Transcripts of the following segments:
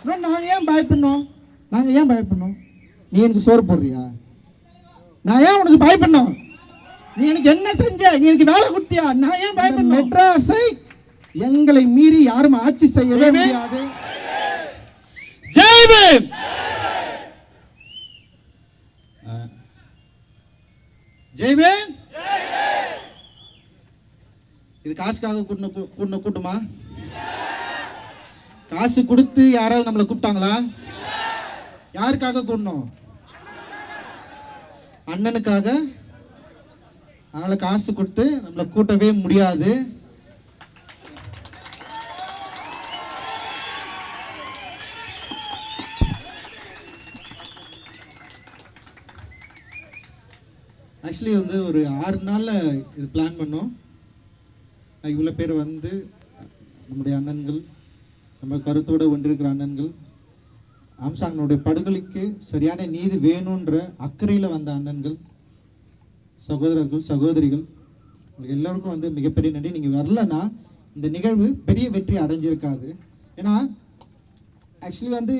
நாங்கள் ஏன் பயப்படணும்? நாங்கள் ஏன் பயப்படணும்? நீ எனக்கு சோறு போடுறியா? நான் ஏன் உனக்கு பயப்படணும்? நீ எனக்கு என்ன செஞ்ச? நீ எனக்கு வேலை கொடுத்தியா? நான் ஏன் பயப்படணும்? மெட்ராஸை எங்களை மீறி யாரும் ஆட்சி செய்யவே முடியாது. ஜெய் பீம். ஜெய் பீம். இது காசுக்காக கூட்டின கூட்டமா? காசு கொடுத்து யாராவது நம்மளை கூப்பிட்டாங்களா? யாருக்காக கூடணும்? அண்ணனுக்காக. அதனால காசு கொடுத்து நம்மளை கூட்டவே முடியாது. ஆக்சுவலி வந்து ஒரு 6 நாள்ல இது பிளான் பண்ணோம். இவ்வளோ பேர் வந்து நம்முடைய அண்ணன்கள், நம்ம கருத்தோடு ஒன்றிருக்கிற அண்ணன்கள், ஆம்ஸ்ட்ராங்கினுடைய படுகொலைக்கு சரியான நீதி வேணுன்ற அக்கறையில் வந்த அண்ணன்கள், சகோதரர்கள், சகோதரிகள், உங்களுக்கு எல்லோருக்கும் வந்து மிகப்பெரிய நன்றி. நீங்கள் வரலன்னா இந்த நிகழ்வு பெரிய வெற்றி அடைஞ்சிருக்காது. ஏன்னா ஆக்சுவலி வந்து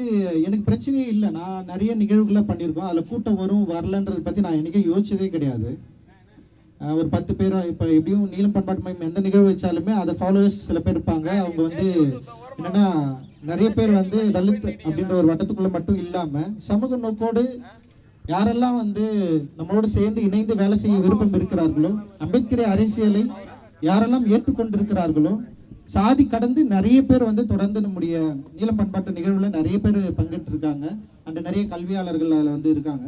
எனக்கு பிரச்சனையே இல்லை. நான் நிறைய நிகழ்வுகளை பண்ணியிருக்கோம். அதில் கூட்டம் வரும் வரலன்றதை பற்றி நான் என்றைக்கும் யோசிச்சதே கிடையாது. ஒரு 10 பேர் இப்போ எப்படியும் நீலம் பண்பாட்டு மையம் எந்த நிகழ்வு வச்சாலுமே அதை ஃபாலோவர்ஸ் சில பேர் இருப்பாங்க. அவங்க வந்து என்னென்னா நிறைய பேர் வந்து தலித் அப்படின்ற ஒரு வட்டத்துக்குள்ளே மட்டும் இல்லாமல் சமூக நோக்கோடு யாரெல்லாம் வந்து நம்மளோடு சேர்ந்து இணைந்து வேலை செய்ய விருப்பம் இருக்கிறார்களோ, அம்பேத்கர் அரசியலை யாரெல்லாம் ஏற்றுக்கொண்டிருக்கிறார்களோ, சாதி கடந்து நிறைய பேர் வந்து தொடர்ந்து நம்முடைய நீலம் பண்பாட்டு நிகழ்வில் நிறைய பேர் பங்கேற்றிருக்காங்க. அண்ட் நிறைய கல்வியாளர்கள் அதில் வந்து இருக்காங்க.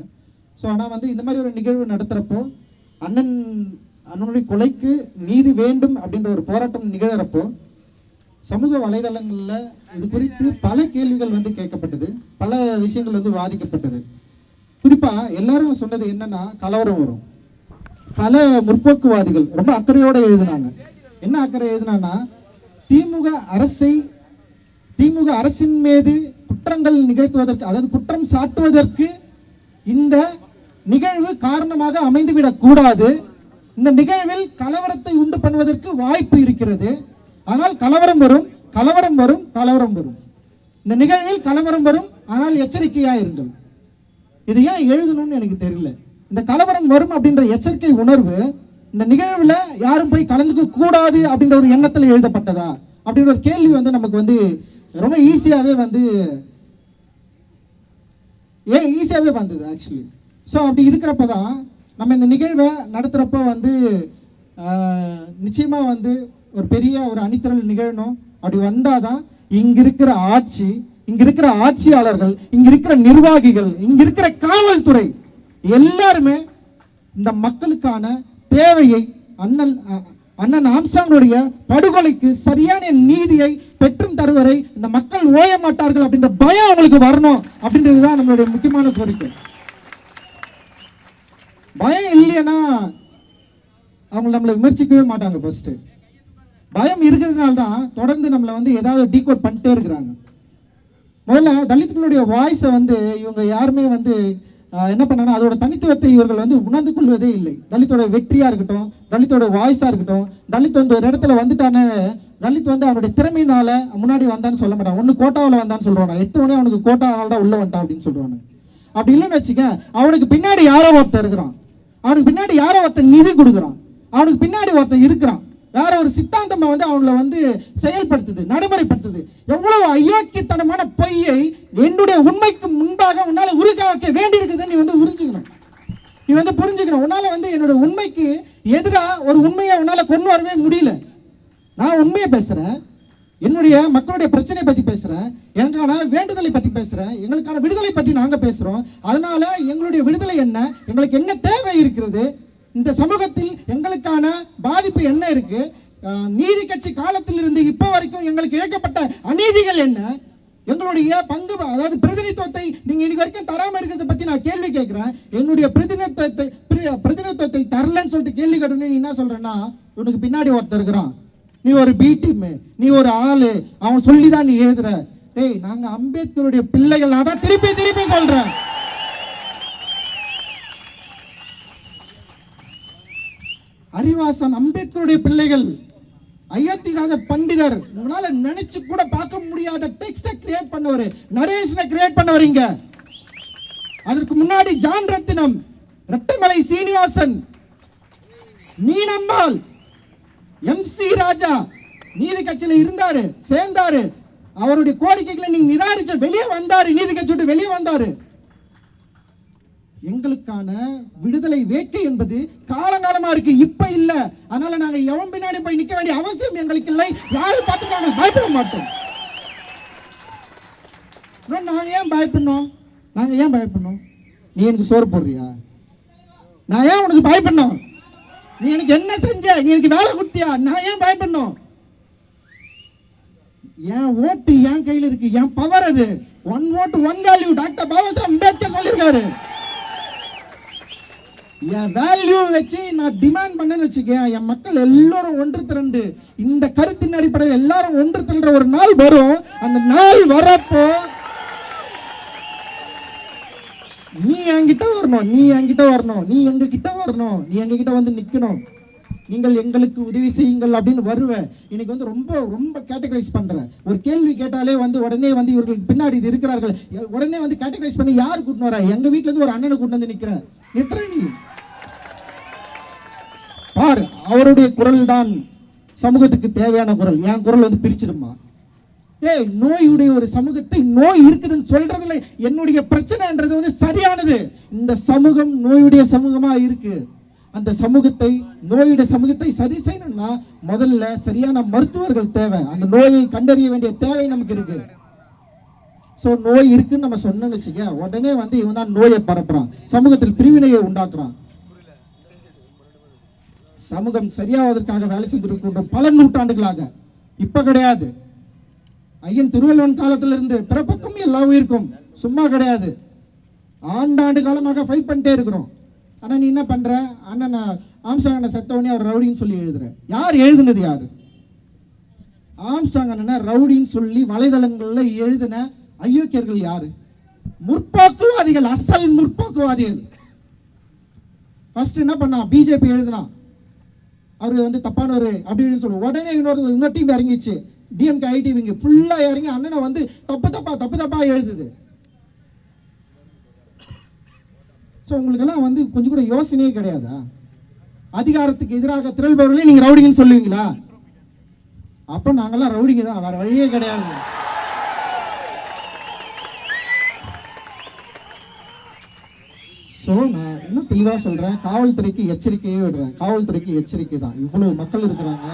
ஸோ ஆனால் வந்து இந்த மாதிரி ஒரு நிகழ்வு நடத்துகிறப்போ அண்ணனுடைய கொலைக்கு நீதி வேண்டும் அப்படின்ற ஒரு போராட்டம் நிகழறப்போ சமூக வலைதளங்களில் இது குறித்து பல கேள்விகள் வந்து கேட்கப்பட்டது, பல விஷயங்கள் வந்து வாதிக்கப்பட்டது. குறிப்பாக எல்லாரும் சொன்னது என்னன்னா கலவரம் வரும். பல முற்போக்குவாதிகள் ரொம்ப அக்கறையோடு எழுதினாங்க. என்ன அக்கறை எழுதினான்னா திமுக அரசின் மீது குற்றங்கள் நிகழ்த்துவதற்கு, அதாவது குற்றம் சாட்டுவதற்கு இந்த நிகழ்வு காரணமாக அமைந்துவிடக் கூடாது. இந்த நிகழ்வில் கலவரத்தை உண்டு பண்ணுவதற்கு வாய்ப்பு இருக்கிறது. ஆனால் கலவரம் வரும். இந்த நிகழ்வில் கலவரம் வரும். ஆனால் எச்சரிக்கையாயிருங்கள். இது ஏன் எழுதணும்னு எனக்கு தெரியல. இந்த கலவரம் வரும் அப்படின்ற எச்சரிக்கை உணர்வு இந்த நிகழ்வுல யாரும் போய் கலந்துக்க கூடாது அப்படின்ற ஒரு எண்ணத்தில் எழுதப்பட்டதா அப்படின்ற ஒரு கேள்வி வந்து நமக்கு வந்து ரொம்ப ஈஸியாகவே வந்தது ஆக்சுவலி. ஸோ அப்படி இருக்கிறப்ப தான் நம்ம இந்த நிகழ்வை நடத்துகிறப்போ வந்து நிச்சயமாக வந்து ஒரு பெரிய ஒரு அணிதிரள் நிகழணும். அப்படி வந்தால் தான் இங்கே இருக்கிற ஆட்சி, இங்கே இருக்கிற ஆட்சியாளர்கள், இங்கே இருக்கிற நிர்வாகிகள், இங்கே இருக்கிற காவல்துறை எல்லாருமே இந்த மக்களுக்கான தேவையை அண்ணன் ஆம்ஸ்ட்ராங்குடைய படுகொலைக்கு சரியான நீதியை பெற்றும் தருவரை இந்த மக்கள் ஓய மாட்டார்கள் அப்படின்ற பயம் அவங்களுக்கு வரணும் அப்படின்றது தான் நம்மளுடைய முக்கியமான கோரிக்கை. பயம் இல்லைன்னா அவங்க நம்மளை விமர்சிக்கவே மாட்டாங்க. ஃபர்ஸ்ட் பயம் இருக்கிறதுனால தான் தொடர்ந்து நம்மளை வந்து ஏதாவது டீகோட் பண்ணிட்டே இருக்கிறாங்க. முதல்ல தலித்துகளுடைய வாய்ஸை வந்து இவங்க யாருமே வந்து என்ன பண்ணாங்கன்னா அதோட தனித்துவத்தை இவர்கள் வந்து உணர்ந்து கொள்வதே இல்லை. தலித்தோட வெற்றியாக இருக்கட்டும், தலித்தோட வாய்ஸாக இருக்கட்டும், தலித் வந்து ஒரு இடத்துல வந்துட்டானே, தலித் வந்து அவனுடைய திறமையினால முன்னாடி வந்தான்னு சொல்ல மாட்டான். ஒன்று கோட்டாவில் வந்தான்னு சொல்கிறான், 8 மணி அவனுக்கு கோட்டாவால் தான் உள்ளே வந்துட்டான் அப்படின்னு சொல்கிறாங்க. அப்படி இல்லைன்னு வச்சுக்க, அவனுக்கு பின்னாடி யாரோ ஒருத்தர் இருக்கிறான், அவனுக்கு பின்னாடி யாரோ ஒருத்தர் நிதி கொடுக்குறான், அவனுக்கு பின்னாடி ஒருத்தர் இருக்கிறான், வேற ஒரு சித்தாந்தம் வந்து அவங்கள வந்து செயல்படுத்துது, நடைமுறைப்படுத்துது. எவ்வளவு அயோக்கியத்தனமான பொய்யை என்னுடைய உண்மைக்கு முன்பாக உன்னால உருக்க வைக்க வேண்டி இருக்குதுன்னு நீ வந்து புரிஞ்சுக்கணும். உன்னால வந்து என்னோட உண்மைக்கு எதிராக ஒரு உண்மையை உன்னால கொண்டு வரவே முடியல. நான் உண்மையை பேசுறேன், என்னுடைய மக்களுடைய பிரச்சனை பற்றி பேசுறேன், எனக்கான வேண்டுதலை பற்றி பேசுறேன், எங்களுக்கான விடுதலை பற்றி நாங்கள் பேசுறோம். அதனால எங்களுடைய விடுதலை என்ன, எங்களுக்கு என்ன தேவை இருக்கிறது, இந்த சமூகத்தில் எங்களுக்கான பாதிப்பு என்ன இருக்கு, நீதி கட்சி காலத்தில் இருந்து இப்போ வரைக்கும் எங்களுக்கு இழைக்கப்பட்ட அநீதிகள் என்ன, எங்களுடைய பங்கு, அதாவது பிரதிநிதித்துவத்தை நீங்க இன்னைக்கு வரைக்கும் தராம இருக்கிறத பத்தி நான் கேள்வி கேட்கிறேன். என்னுடைய பிரதிநிதித்துவத்தை தரலன்னு சொல்லிட்டு கேள்வி கேட்டோன்னே நீ என்ன சொல்றேன்னா, உனக்கு பின்னாடி ஒருத்தர் இருக்கிறான், நீ ஒரு பி டீம், நீ ஒரு ஆளு, அவன் சொல்லிதான் நீ எழுதுற. டேய், நாங்க அம்பேத்கருடைய பிள்ளைகள். நான் தான் திருப்பி சொல்றேன், அறிவாசன் அம்பேத்கருடைய பிள்ளைகள். அயோத்திதாசர் பண்டிதர், உங்களால நினைச்சு கூட பார்க்க முடியாத டெக்ஸ்ட கிரியேட் பண்ணவர், நரேஷனை கிரியேட் பண்ணவர் இங்க. அதற்கு முன்னாடி ஜான் ரத்தினம், ரெட்டமலை சீனிவாசன், மீனம்மாள், MC ராஜா நீதி கட்சியில இருந்தாரு, சேர்ந்தாரு. அவருடைய கோரிக்கைகளை நீங்க நிராகரிச்ச வெளியே வந்தாரு, நீதி கட்சி விட்டு வெளியே வந்தாரு. எங்களுக்கான விடுதலை வேட்கை என்பது காலங்காலமா இருக்கு, இப்ப இல்ல. அதனால நாங்க எவன் பின்னாடி போய் நிக்க வேண்டிய அவசியம் எங்களுக்கு இல்லை. யாரை பார்த்து நாங்கள் பயப்பட மாட்டோம். நாங்க ஏன் பயப்படணும்? நாங்க ஏன் பயப்படணும்? நீ எனக்கு சோறு போடுறியா? நான் ஏன் உனக்கு பயப்படணும்? நீ எனக்கு என்ன செஞ்ச? நீ எனக்கு வேலை கொடுத்தியா? நான் ஏன் பயப்படணும்? என் ஓட்டு என் கையில் இருக்கு, என் பவர் அது. ஒன் ஓட்டு one value, doctor Baba Saheb Ambedkar சொல்லியிருக்காரு. என் வேல்யூ வச்சு நான் டிமாண்ட் பண்ணேன்னு வச்சுக்க, என் மக்கள் எல்லாரும் ஒன்று திரண்டு இந்த கருத்தின் அடிப்படையில் எல்லாரும் ஒன்று திரண்ட ஒரு நாள் வரும். அந்த நாள் வரப்போ நீ என்கிட்ட வரணும், நீ என்கிட்ட வரணும், நீ எங்க கிட்ட வரணும், நீ எங்க கிட்ட வந்து நிக்கணும். நீங்கள் எங்களுக்கு உதவி செய்யுங்கள் அப்படின்னு வருவேன். இன்னைக்கு வந்து ரொம்ப ரொம்ப கேட்டகரைஸ் பண்றேன். ஒரு கேள்வி கேட்டாலே வந்து உடனே வந்து இவர்களுக்கு பின்னாடி இது இருக்கிறார்கள், உடனே வந்து கேட்டகரைஸ் பண்ணி யார் கூட்டின்னு வர? எங்க வீட்டுல இருந்து ஒரு அண்ணனை கூட்டு வந்து நிக்கிறேன். நீ பார், அவருடைய குரல் தான் சமூகத்துக்கு தேவையான குரல். என் குரல் வந்து பிரிச்சிடுமா? நோயுடைய ஒரு சமூகத்தை நோய் இருக்குதுன்னு சொல்றதுல என்னுடைய பிரச்சனைன்றது வந்து சரியானது. இந்த சமூகம் நோயுடைய சமூகமா இருக்கு. அந்த சமூகத்தை, நோயுடைய சமூகத்தை சரி செய்யணும்னா முதல்ல சரியான மருத்துவர்கள் தேவை. அந்த நோயை கண்டறிய வேண்டிய தேவை நமக்கு இருக்கு. சோ நோய் இருக்குன்னு நம்ம சொன்னோம்னு வச்சுக்க, உடனே வந்து இவன் தான் நோயை பரப்புறான், சமூகத்தில் பிரிவினையை உண்டாக்குறான். சமூகம் சரியாவதற்காக வேலை செஞ்சிருக்கின்றோம் பல நூற்றாண்டுகளாக. இப்ப கிடையாது. ஐயன் திருவள்ளுவன் காலத்திலிருந்து பிறப்புக்கும் எல்லா உயிருக்கும் சும்மா கிடையாது. ஆண்டாண்டு காலமாக ஃபைட் பண்ணிட்டே இருக்கிறோம். ஆனா நீ என்ன பண்ற? அண்ணன் ஆம்ஸ்ட்ராங் செத்தவனே அவர் ரவுடின்னு சொல்லி எழுதுற. யார் எழுதுனது? யாரு? ஆம்ஸ்ட்ராங் அண்ணனை ரவுடின்னு சொல்லி வலைதளங்கள்ல எழுதின அயோக்கியர்கள் யாரு? முற்போக்குவாதிகள், அசல் முற்போக்குவாதிகள். ஃபர்ஸ்ட் என்ன பண்ணா? பிஜேபி எழுதுனா அவரு வந்து தப்பானவர் அப்படின்னு சொல்லுவோம். உடனே இன்னொரு டீம் இறங்கிச்சு, டிஎம்கே ஐடிவிங்க ஃபுல்லா இறங்கி அண்ணனை வந்து தப்பு தப்பா எழுதுது. ஸோ உங்களுக்கெல்லாம் வந்து கொஞ்சம் கூட யோசனையே கிடையாதா? அதிகாரத்துக்கு எதிராக திரள்பவர்களே நீங்க ரவுடிங்கன்னு சொல்லுவீங்களா? அப்ப நாங்கெல்லாம் ரவுடிங்க தான், வேற வழியே கிடையாது. ஸோ நான் இன்னும் தெளிவாக சொல்றேன், காவல்துறைக்கு எச்சரிக்கையே விடுறேன். காவல்துறைக்கு எச்சரிக்கை தான். இவ்வளவு மக்கள் இருக்கிறாங்க.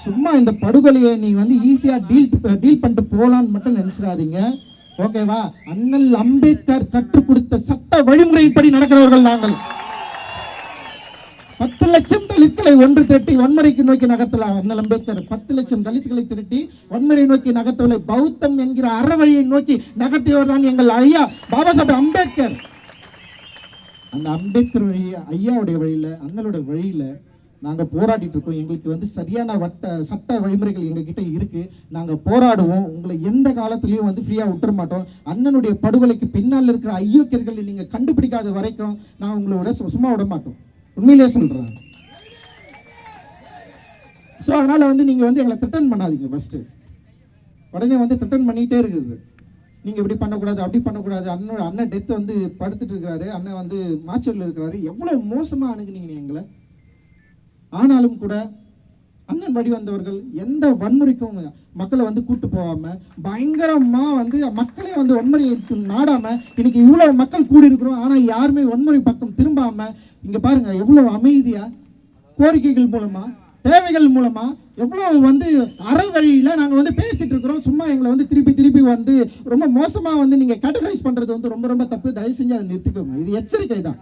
சும்மா இந்த படுகொலையை நீ வந்து ஈஸியா டீல் பண்ணிட்டு போலான்னு மட்டும் நினைச்சிடாதீங்க. ஓகேவா? அண்ணல் அம்பேத்கர் கற்றுக் கொடுத்த சட்ட வழிமுறைப்படி நடக்கிறவர்கள் நாங்கள். 10 லட்சம் தலித்களை ஒன்று திரட்டி வன்முறைக்கு நோக்கி நகர்த்தலாம். அண்ணல் அம்பேத்கர் 10 லட்சம் தலித்களை திரட்டி வன்முறை நோக்கி நகர்த்தவில்லை, பௌத்தம் என்கிற அறவழியை நோக்கி நகர்த்தியவர் தான் எங்கள் ஐயா பாபா சாஹேப் அம்பேத்கர். அந்த அம்பேத்கர் வழி, ஐயாவுடைய வழியில, அண்ணலுடைய வழியில நாங்க போராடிட்டு இருக்கோம். எங்களுக்கு வந்து சரியான சட்ட வழிமுறைகள் எங்க கிட்ட இருக்கு. நாங்க போராடுவோம். உங்களை எந்த காலத்திலயும் வந்து ஃப்ரீயா விட்டுற மாட்டோம். அண்ணனுடைய படுகொலைக்கு பின்னால் இருக்கிற ஐயோக்கியர்களை நீங்க கண்டுபிடிக்காத வரைக்கும் நான் உங்களோட சும்மா விட மாட்டோம். உண்மையிலே சொல்றேன். ஸோ அதனால வந்து நீங்க வந்து எங்களை த்ரெட்டன் பண்ணாதீங்க. ஃபர்ஸ்ட் உடனே வந்து த்ரெட்டன் பண்ணிட்டே இருக்குது. நீங்க இப்படி பண்ணக்கூடாது, அப்படி பண்ணக்கூடாது. அண்ணன் டெத் வந்து படுத்துட்டு இருக்கிறாரு, அண்ணன் வந்து மாச்சூர்ல இருக்கிறாரு. எவ்வளவு மோசமா அணுகுனீங்க எங்களை. ஆனாலும் கூட அண்ணன் வழி வந்தவர்கள் எந்த வன்முறைக்கும் மக்களை வந்து கூட்டு போகாம பயங்கரமா வந்து மக்களே வந்து வன்முறை நாடாம இன்னைக்கு இவ்வளவு மக்கள் கூடி இருக்கிறோம். ஆனா யாருமே வன்முறை பக்கம் திரும்பாம இங்க பாருங்க எவ்வளவு அமைதியா கோரிக்கைகள் மூலமா, தேவைகள் மூலமா எவ்வளவு வந்து அறவழியில நாங்க வந்து பேசிட்டு இருக்கிறோம். சும்மா எங்களை வந்து திருப்பி வந்து ரொம்ப மோசமா வந்து நீங்க கேட்டகரைஸ் பண்றது வந்து ரொம்ப ரொம்ப தப்பு. தயவு செஞ்சு அதை நிறுத்திக்கோங்க. இது எச்சரிக்கை தான்.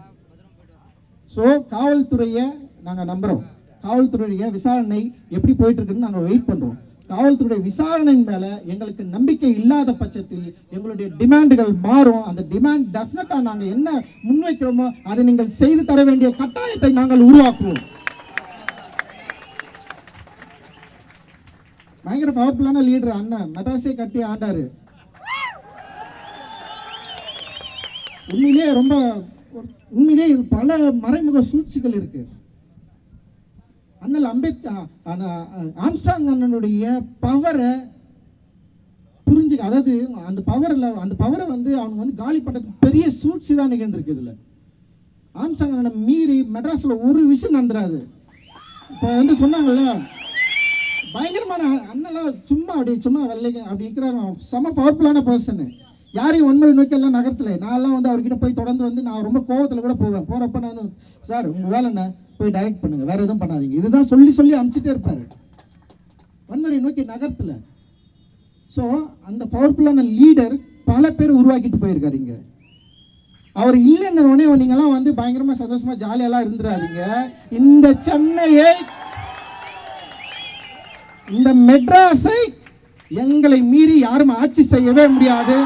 ஸோ காவல்துறையை நாங்க நம்புறோம். காவல்துறையுடைய விசாரணை எப்படி போயிட்டு இருக்குன்னு நாங்கள் வெயிட் பண்றோம். காவல்துறை விசாரணையின் மேல எங்களுக்கு நம்பிக்கை இல்லாத பட்சத்தில் எங்களுடைய டிமாண்டுகள் மாறும். அந்த டிமாண்ட் டெஃபினட்டா நாங்கள் என்ன முன்வைக்கிறோமோ அதை நீங்கள் செய்து தர வேண்டிய கட்டாயத்தை நாங்கள் உருவாக்குவோம். பயங்கர பவர்ஃபுல்லான லீடர் அண்ணன், மெட்ராஸே கட்டி ஆண்டாரு. உண்மையிலே பல மறைமுக சூழ்ச்சிகள் இருக்கு. அண்ணல் ஆம்ஸ்ட்ராங் அண்ணனுடைய பவரை புரிஞ்சுக்க, அதாவது அந்த பவரை வந்து அவங்க வந்து காலி பண்ணுறதுக்கு பெரிய சூழ்ச்சி தான் நிகழ்ந்திருக்கு. இதில் ஆம்ஸ்ட்ராங் அண்ணனை மீறி மெட்ராஸில் ஒரு விஷயம் நடந்துடாது. இப்போ வந்து சொன்னாங்கல்ல, பயங்கரமான அண்ணெல்லாம் சும்மா வெள்ளைங்க அப்படி இருக்கிறாரு. செம பவர்ஃபுல்லான பர்சனு. யாரையும் வன்முறை நோக்கி எல்லாம் நகரத்தில் நான்லாம் வந்து அவர்கிட்ட போய் தொடர்ந்து வந்து நான் ரொம்ப கோவத்தில் கூட போவேன். போகிறப்ப நான் வந்து, சார் உங்கள் வேலை என்ன, போய் டைரக்ட் பண்ணுங்கள், வேறு எதுவும் பண்ணாதீங்க, இதுதான் சொல்லி அனுப்பிச்சிட்டே இருப்பார் வன்முறை நோக்கி நகரத்தில். ஸோ அந்த பவர்ஃபுல்லான லீடர் பல பேர் உருவாக்கிட்டு போயிருக்காரு இங்கே. அவர் இல்லைன்னு உடனே நீங்கள்லாம் வந்து பயங்கரமாக சந்தோஷமாக ஜாலியெல்லாம் இருந்துடாதீங்க. இந்த சென்னையை, இந்த மெட்ராஸை எங்களை மீறி யாரும் ஆட்சி செய்யவே முடியாது.